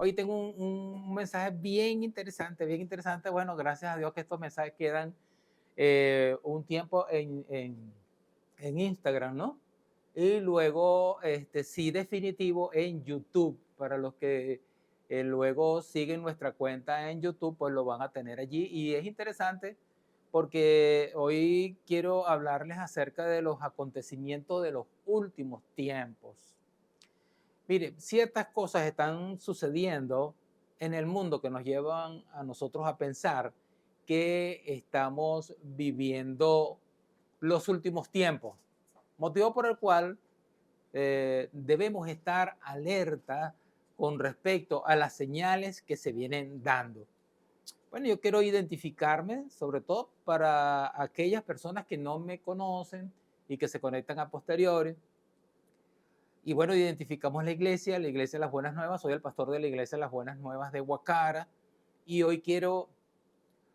Hoy tengo un mensaje bien interesante, bien interesante. Bueno, gracias a Dios que estos mensajes quedan un tiempo en Instagram, ¿no? Y luego, sí, definitivo en YouTube. Para los que luego siguen nuestra cuenta en YouTube, pues lo van a tener allí. Y es interesante porque hoy quiero hablarles acerca de los acontecimientos de los últimos tiempos. Mire, ciertas cosas están sucediendo en el mundo que nos llevan a nosotros a pensar que estamos viviendo los últimos tiempos, motivo por el cual debemos estar alerta con respecto a las señales que se vienen dando. Bueno, yo quiero identificarme, sobre todo para aquellas personas que no me conocen y que se conectan a posteriori. Y bueno, identificamos la iglesia de las Buenas Nuevas. Soy el pastor de la iglesia de las Buenas Nuevas de Guacara. Y hoy quiero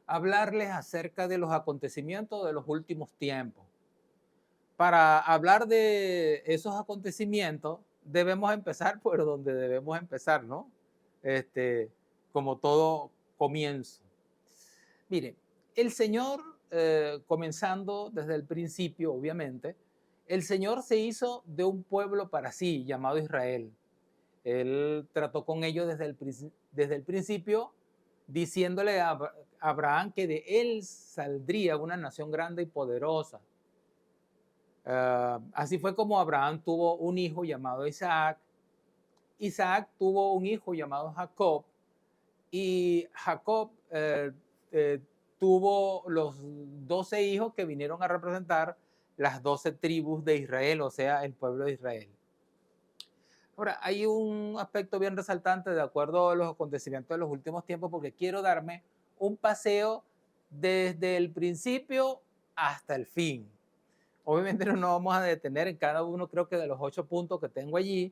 hablarles acerca de los acontecimientos de los últimos tiempos. Para hablar de esos acontecimientos, debemos empezar por donde debemos empezar, ¿no? Este, como todo comienzo. Mire, el Señor, comenzando desde el principio, obviamente, el Señor se hizo de un pueblo para sí, llamado Israel. Él trató con ellos desde el principio, diciéndole a Abraham que de él saldría una nación grande y poderosa. Así fue como Abraham tuvo un hijo llamado Isaac. Isaac tuvo un hijo llamado Jacob. Y Jacob eh, tuvo los 12 hijos que vinieron a representar las 12 tribus de Israel, o sea, el pueblo de Israel. Ahora, hay un aspecto bien resaltante de acuerdo a los acontecimientos de los últimos tiempos, porque quiero darme un paseo desde el principio hasta el fin. Obviamente no nos vamos a detener en cada uno, creo que de los 8 puntos que tengo allí,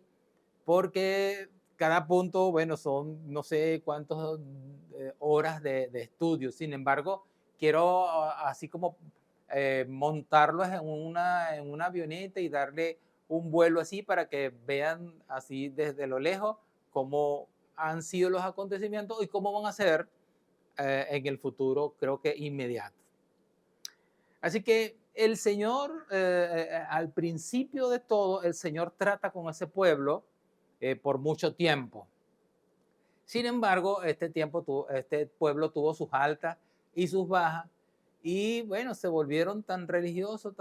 porque cada punto, bueno, son no sé cuántas horas de estudio. Sin embargo, quiero así como montarlos en una avioneta y darle un vuelo así para que vean así desde lo lejos cómo han sido los acontecimientos y cómo van a ser en el futuro, creo que inmediato. Así que el Señor, al principio de todo, el Señor trata con ese pueblo por mucho tiempo. Sin embargo, este pueblo tuvo sus altas y sus bajas y bueno, se volvieron tan religiosos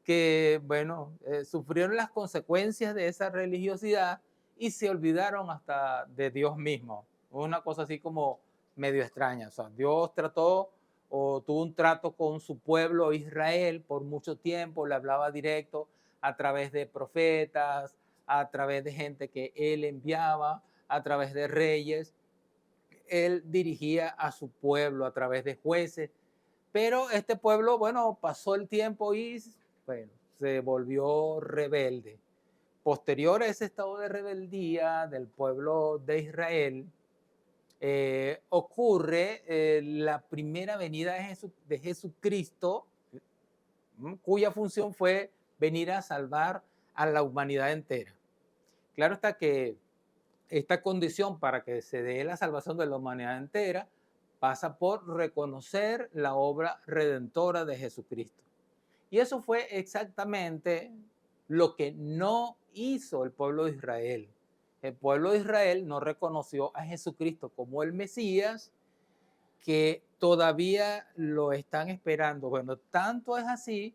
que bueno, sufrieron las consecuencias de esa religiosidad y se olvidaron hasta de Dios mismo. Una cosa así como medio extraña. O sea, Dios trató o tuvo un trato con su pueblo Israel por mucho tiempo, le hablaba directo a través de profetas, a través de gente que él enviaba, a través de reyes. Él dirigía a su pueblo a través de jueces, pero este pueblo, bueno, pasó el tiempo y bueno, se volvió rebelde. Posterior a ese estado de rebeldía del pueblo de Israel, ocurre la primera venida de Jesucristo, cuya función fue venir a salvar a la humanidad entera. Claro está que esta condición para que se dé la salvación de la humanidad entera pasa por reconocer la obra redentora de Jesucristo. Y eso fue exactamente lo que no hizo el pueblo de Israel. El pueblo de Israel no reconoció a Jesucristo como el Mesías, que todavía lo están esperando. Bueno, tanto es así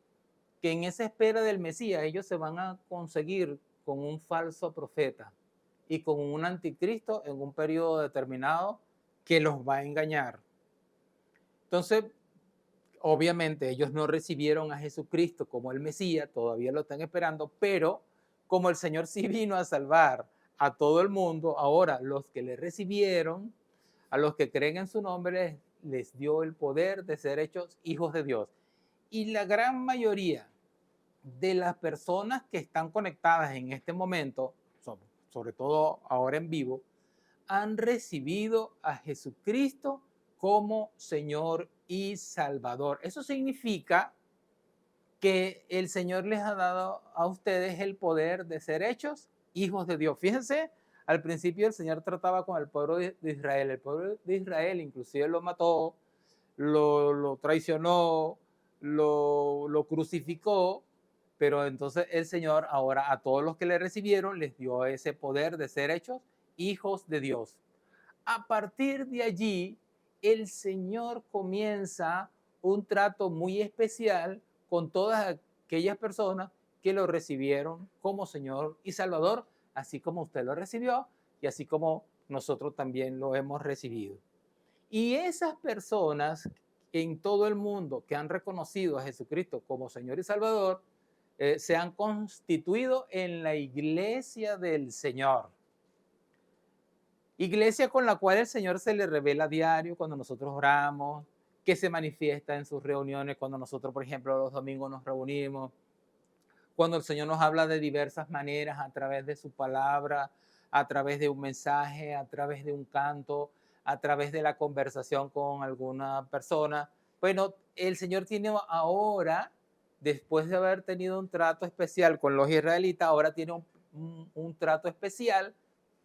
que en esa espera del Mesías ellos se van a conseguir con un falso profeta y con un anticristo en un periodo determinado que los va a engañar. Entonces, obviamente ellos no recibieron a Jesucristo como el Mesías, todavía lo están esperando, pero como el Señor sí vino a salvar a todo el mundo, ahora los que le recibieron, a los que creen en su nombre, les dio el poder de ser hechos hijos de Dios. Y la gran mayoría de las personas que están conectadas en este momento, sobre todo ahora en vivo, han recibido a Jesucristo como Señor y Salvador. Eso significa que el Señor les ha dado a ustedes el poder de ser hechos hijos de Dios. Fíjense Al principio el Señor trataba con el pueblo de Israel. El pueblo de Israel inclusive lo mató, lo traicionó, lo crucificó, pero entonces el Señor ahora a todos los que le recibieron les dio ese poder de ser hechos hijos de Dios. A partir de allí, el Señor comienza un trato muy especial con todas aquellas personas que lo recibieron como Señor y Salvador, así como usted lo recibió y así como nosotros también lo hemos recibido. Y esas personas en todo el mundo que han reconocido a Jesucristo como Señor y Salvador, se han constituido en la iglesia del Señor. Iglesia con la cual el Señor se le revela a diario cuando nosotros oramos, que se manifiesta en sus reuniones cuando nosotros, por ejemplo, los domingos nos reunimos, cuando el Señor nos habla de diversas maneras a través de su palabra, a través de un mensaje, a través de un canto, a través de la conversación con alguna persona. Bueno, el Señor tiene ahora, después de haber tenido un trato especial con los israelitas, ahora tiene un trato especial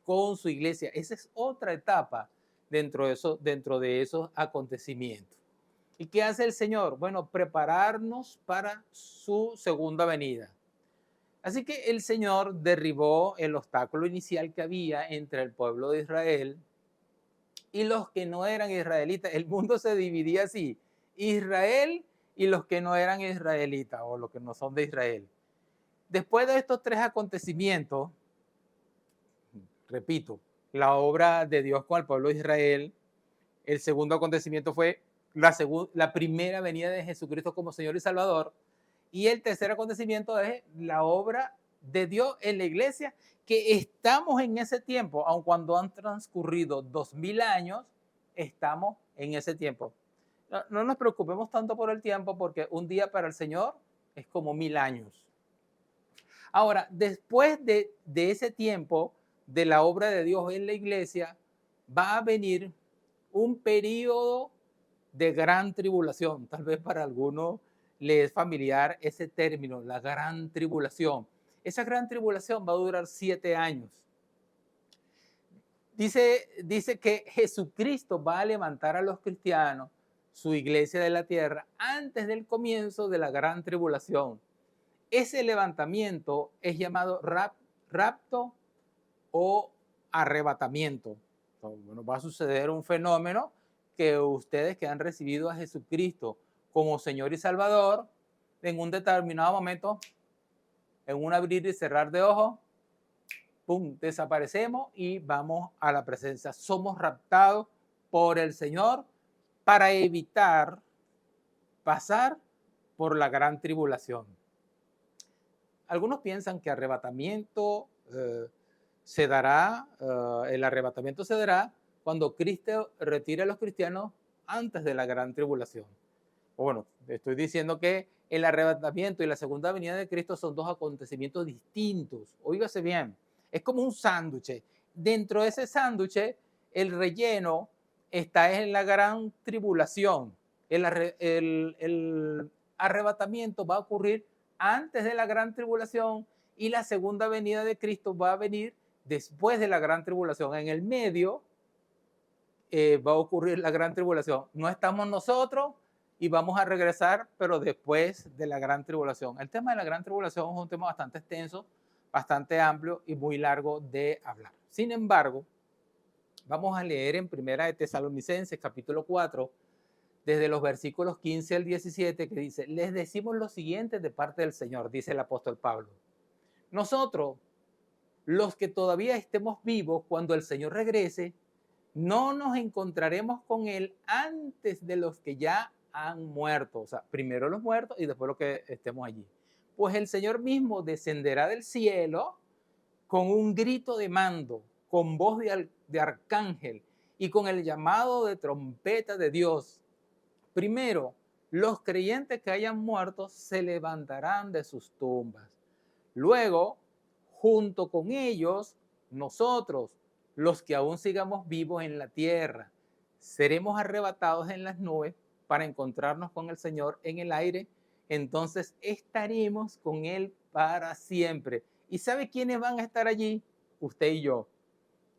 con su iglesia. Esa es otra etapa dentro de esos acontecimientos. ¿Y qué hace el Señor? Bueno, prepararnos para su segunda venida. Así que el Señor derribó el obstáculo inicial que había entre el pueblo de Israel y los que no eran israelitas. El mundo se dividía así: Israel y los que no eran israelitas o los que no son de Israel. Después de estos tres acontecimientos, repito, la obra de Dios con el pueblo de Israel, el segundo acontecimiento fue la primera venida de Jesucristo como Señor y Salvador, y el tercer acontecimiento es la obra de Dios en la iglesia, que estamos en ese tiempo, aun cuando han transcurrido 2000 años, estamos en ese tiempo. No nos preocupemos tanto por el tiempo, porque un día para el Señor es como 1000 años. Ahora, después de ese tiempo de la obra de Dios en la iglesia, va a venir un periodo de gran tribulación. Tal vez para algunos le es familiar ese término, la gran tribulación. Esa gran tribulación va a durar 7 años. Dice que Jesucristo va a levantar a los cristianos, su iglesia de la tierra, antes del comienzo de la gran tribulación. Ese levantamiento es llamado rapto o arrebatamiento. Bueno, va a suceder un fenómeno que ustedes que han recibido a Jesucristo como Señor y Salvador, en un determinado momento, en un abrir y cerrar de ojos, ¡pum!, desaparecemos y vamos a la presencia. Somos raptados por el Señor para evitar pasar por la gran tribulación. Algunos piensan que arrebatamiento se dará, el arrebatamiento se dará cuando Cristo retire a los cristianos antes de la gran tribulación. Bueno, estoy diciendo que el arrebatamiento y la segunda venida de Cristo son dos acontecimientos distintos. Óigase bien, es como un sándwich. Dentro de ese sándwich, el relleno está en la gran tribulación. El arrebatamiento va a ocurrir antes de la gran tribulación y la segunda venida de Cristo va a venir después de la gran tribulación. En el medio va a ocurrir la gran tribulación. No estamos nosotros y vamos a regresar, pero después de la gran tribulación. El tema de la gran tribulación es un tema bastante extenso, bastante amplio y muy largo de hablar. Sin embargo, vamos a leer en Primera de Tesalonicenses, capítulo 4, desde los versículos 15 al 17, que dice: les decimos lo siguiente de parte del Señor, dice el apóstol Pablo. Nosotros, los que todavía estemos vivos cuando el Señor regrese, no nos encontraremos con Él antes de los que ya han muerto. O sea, primero los muertos y después los que estemos allí. Pues el Señor mismo descenderá del cielo con un grito de mando, con voz de arcángel y con el llamado de trompeta de Dios. Primero, los creyentes que hayan muerto se levantarán de sus tumbas. Luego, junto con ellos, nosotros, los que aún sigamos vivos en la tierra, seremos arrebatados en las nubes para encontrarnos con el Señor en el aire. Entonces estaremos con Él para siempre. ¿Y sabe quiénes van a estar allí? Usted y yo.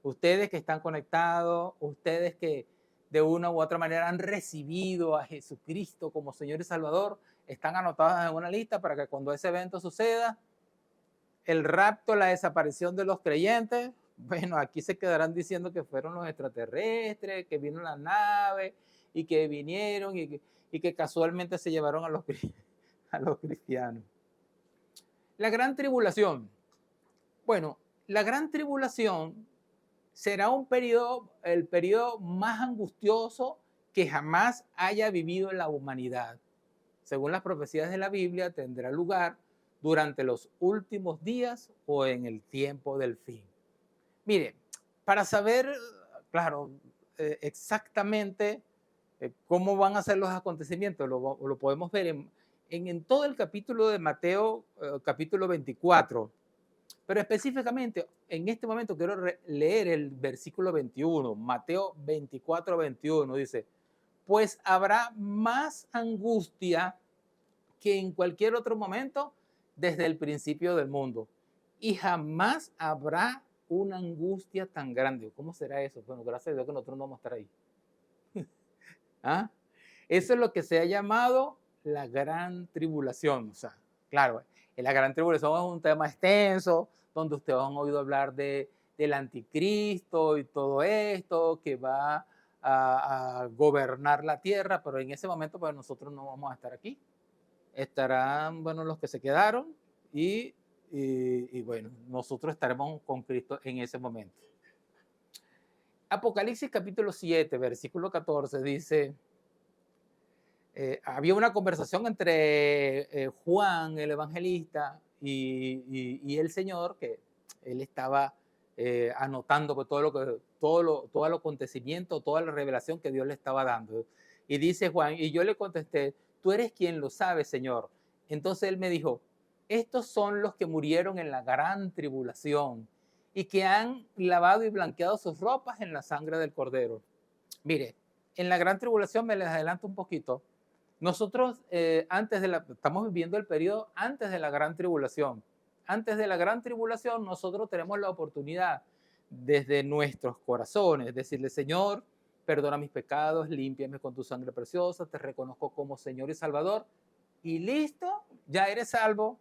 Ustedes que están conectados, ustedes que de una u otra manera han recibido a Jesucristo como Señor y Salvador, están anotados en una lista para que cuando ese evento suceda, el rapto, la desaparición de los creyentes, bueno, aquí se quedarán diciendo que fueron los extraterrestres, que vino la nave y que vinieron y que casualmente se llevaron a a los cristianos. La gran tribulación. Bueno, la gran tribulación será el periodo más angustioso que jamás haya vivido la humanidad. Según las profecías de la Biblia, tendrá lugar durante los últimos días o en el tiempo del fin. Mire, para saber, claro, exactamente cómo van a ser los acontecimientos, lo podemos ver en todo el capítulo de Mateo, capítulo 24. Pero específicamente, en este momento quiero leer el versículo 21, Mateo 24, 21, dice, pues habrá más angustia que en cualquier otro momento desde el principio del mundo. Y jamás habrá una angustia tan grande. ¿Cómo será eso? Bueno, gracias a Dios que nosotros no vamos a estar ahí. ¿Ah? Eso es lo que se ha llamado la gran tribulación. O sea, claro, la gran tribulación es un tema extenso, donde ustedes han oído hablar del anticristo y todo esto, que va a gobernar la tierra, pero en ese momento pues nosotros no vamos a estar aquí. Estarán, bueno, los que se quedaron y bueno, nosotros estaremos con Cristo en ese momento. Apocalipsis capítulo 7, versículo 14 dice, había una conversación entre Juan, el evangelista, y el Señor, que él estaba anotando pues, todo el acontecimiento, toda la revelación que Dios le estaba dando. Y dice Juan, y yo le contesté, tú eres quien lo sabe, Señor. Entonces él me dijo, estos son los que murieron en la gran tribulación y que han lavado y blanqueado sus ropas en la sangre del Cordero. Mire, en la gran tribulación, me les adelanto un poquito, nosotros estamos viviendo el periodo antes de la gran tribulación. Antes de la gran tribulación, nosotros tenemos la oportunidad desde nuestros corazones, decirle, Señor, perdona mis pecados, límpiame con tu sangre preciosa, te reconozco como Señor y Salvador, y listo, ya eres salvo.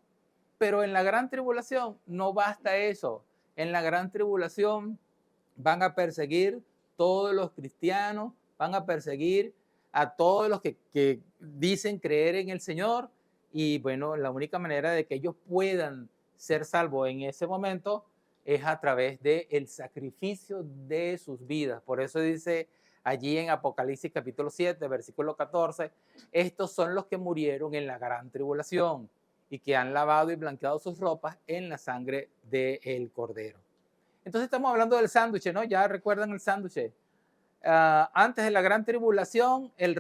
Pero en la gran tribulación no basta eso. En la gran tribulación van a perseguir todos los cristianos, van a perseguir a todos los que dicen creer en el Señor, y bueno, la única manera de que ellos puedan ser salvos en ese momento es a través del sacrificio de sus vidas. Por eso dice allí en Apocalipsis capítulo 7, versículo 14, estos son los que murieron en la gran tribulación y que han lavado y blanqueado sus ropas en la sangre del Cordero. Entonces estamos hablando del sándwich, ¿no? Ya recuerdan el sándwich. Antes de la gran tribulación, el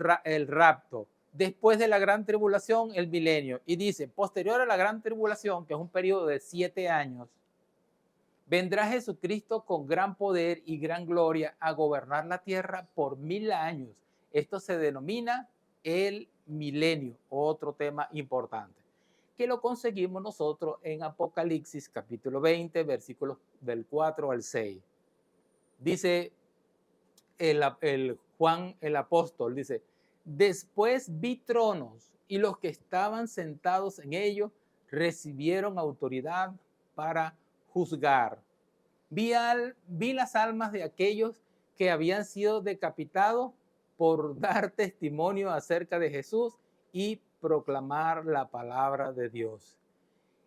rapto. Después de la gran tribulación, el milenio. Y dice, posterior a la gran tribulación, que es un periodo de 7 años, vendrá Jesucristo con gran poder y gran gloria a gobernar la tierra por 1000 años. Esto se denomina el milenio, otro tema importante, que lo conseguimos nosotros en Apocalipsis capítulo 20, versículos del 4 al 6. Dice el Juan el apóstol, dice, después vi tronos y los que estaban sentados en ellos recibieron autoridad para juzgar. Vi las almas de aquellos que habían sido decapitados por dar testimonio acerca de Jesús y proclamar la palabra de Dios.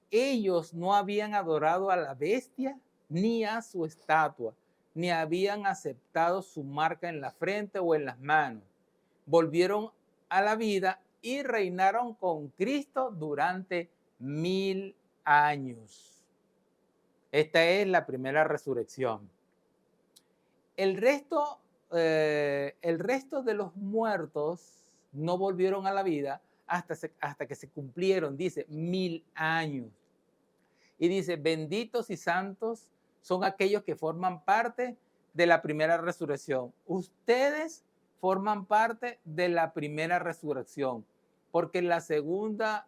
Ellos no habían adorado a la bestia ni a su estatua, ni habían aceptado su marca en la frente o en las manos. Volvieron a la vida y reinaron con Cristo durante 1000 años. Esta es la primera resurrección. El resto de los muertos no volvieron a la vida hasta que se cumplieron, dice, 1000 años. Y dice, benditos y santos son aquellos que forman parte de la primera resurrección. Ustedes forman parte de la primera resurrección, porque la segunda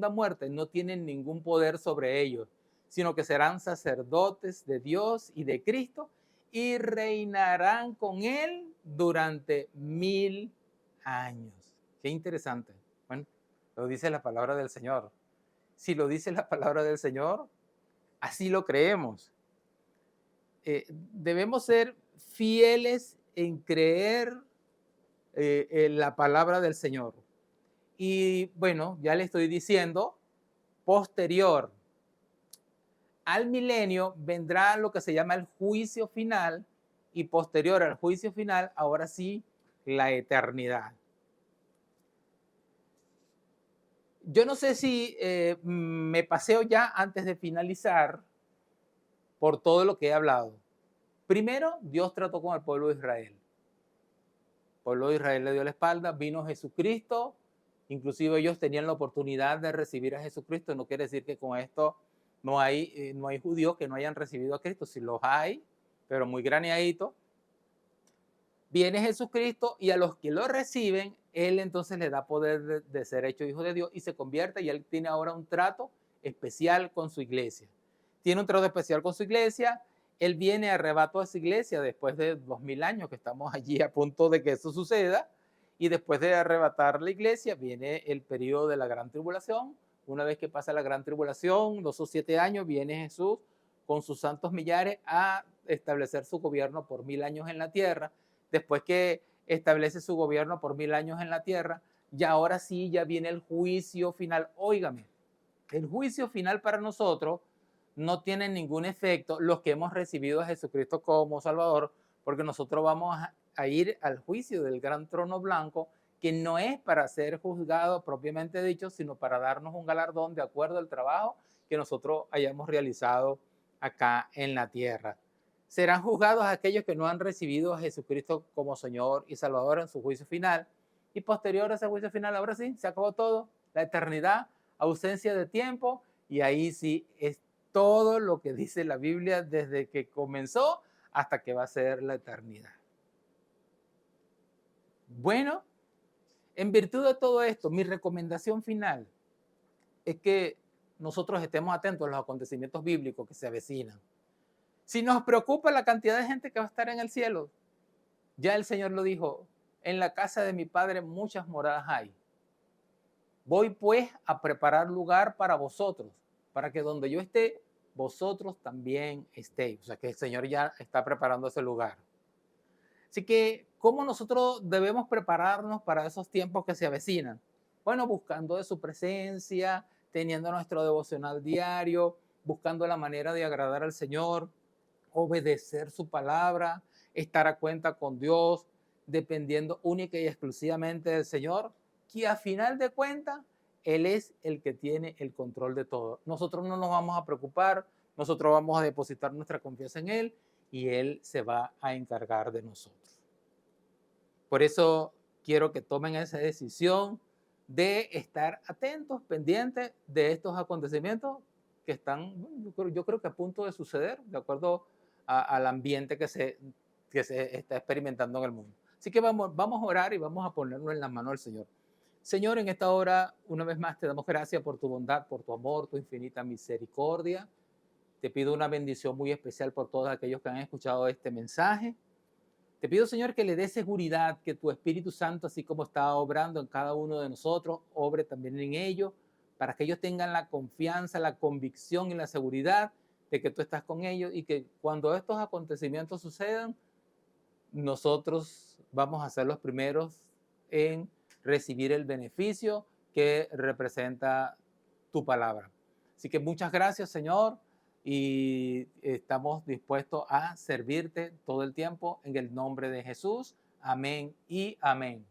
muerte no tiene ningún poder sobre ellos, sino que serán sacerdotes de Dios y de Cristo y reinarán con Él durante 1000 años. Qué interesante. Bueno, lo dice la palabra del Señor. Si lo dice la palabra del Señor, así lo creemos. Debemos ser fieles en creer en la palabra del Señor. Y bueno, ya le estoy diciendo, posterior al milenio vendrá lo que se llama el juicio final y posterior al juicio final, ahora sí, la eternidad. Yo no sé si me paseo ya antes de finalizar por todo lo que he hablado. Primero, Dios trató con el pueblo de Israel. El pueblo de Israel le dio la espalda, vino Jesucristo, inclusive ellos tenían la oportunidad de recibir a Jesucristo. No quiere decir que con esto no hay judíos que no hayan recibido a Cristo, si los hay, pero muy graneadito. Viene Jesucristo y a los que lo reciben, Él entonces le da poder de ser hecho hijo de Dios y se convierte, y Él tiene ahora un trato especial con su iglesia. Tiene un trato especial con su iglesia. Él viene, arrebató a su iglesia después de 2000 años que estamos allí a punto de que eso suceda, y después de arrebatar la iglesia viene el periodo de la gran tribulación. Una vez que pasa la gran tribulación, los 7 años, viene Jesús con sus santos millares a establecer su gobierno por 1000 años en la tierra. Después que establece su gobierno por 1000 años en la tierra, ya ahora sí, ya viene el juicio final. Óigame, el juicio final para nosotros no tiene ningún efecto los que hemos recibido a Jesucristo como Salvador, porque nosotros vamos a ir al juicio del gran trono blanco, que no es para ser juzgado propiamente dicho, sino para darnos un galardón de acuerdo al trabajo que nosotros hayamos realizado acá en la tierra. Serán juzgados aquellos que no han recibido a Jesucristo como Señor y Salvador en su juicio final, y posterior a ese juicio final, ahora sí, se acabó todo, la eternidad, ausencia de tiempo, y ahí sí es todo lo que dice la Biblia desde que comenzó hasta que va a ser la eternidad. Bueno, en virtud de todo esto, mi recomendación final es que nosotros estemos atentos a los acontecimientos bíblicos que se avecinan. Si nos preocupa la cantidad de gente que va a estar en el cielo, ya el Señor lo dijo, en la casa de mi Padre muchas moradas hay. Voy pues a preparar lugar para vosotros, para que donde yo esté, vosotros también estéis. O sea que el Señor ya está preparando ese lugar. Así que, ¿cómo nosotros debemos prepararnos para esos tiempos que se avecinan? Bueno, buscando de su presencia, teniendo nuestro devocional diario, buscando la manera de agradar al Señor, obedecer su palabra, estar a cuenta con Dios, dependiendo única y exclusivamente del Señor, que a final de cuentas, Él es el que tiene el control de todo. Nosotros no nos vamos a preocupar, nosotros vamos a depositar nuestra confianza en Él y Él se va a encargar de nosotros. Por eso quiero que tomen esa decisión de estar atentos, pendientes de estos acontecimientos que están, yo creo que a punto de suceder, de acuerdo al ambiente que se está experimentando en el mundo. Así que vamos a orar y vamos a ponerlo en las manos del Señor. Señor, en esta hora, una vez más, te damos gracias por tu bondad, por tu amor, tu infinita misericordia. Te pido una bendición muy especial por todos aquellos que han escuchado este mensaje. Te pido, Señor, que le dé seguridad, que tu Espíritu Santo, así como está obrando en cada uno de nosotros, obre también en ellos, para que ellos tengan la confianza, la convicción y la seguridad de que tú estás con ellos, y que cuando estos acontecimientos sucedan, nosotros vamos a ser los primeros en recibir el beneficio que representa tu palabra. Así que muchas gracias, Señor, y estamos dispuestos a servirte todo el tiempo en el nombre de Jesús. Amén y amén.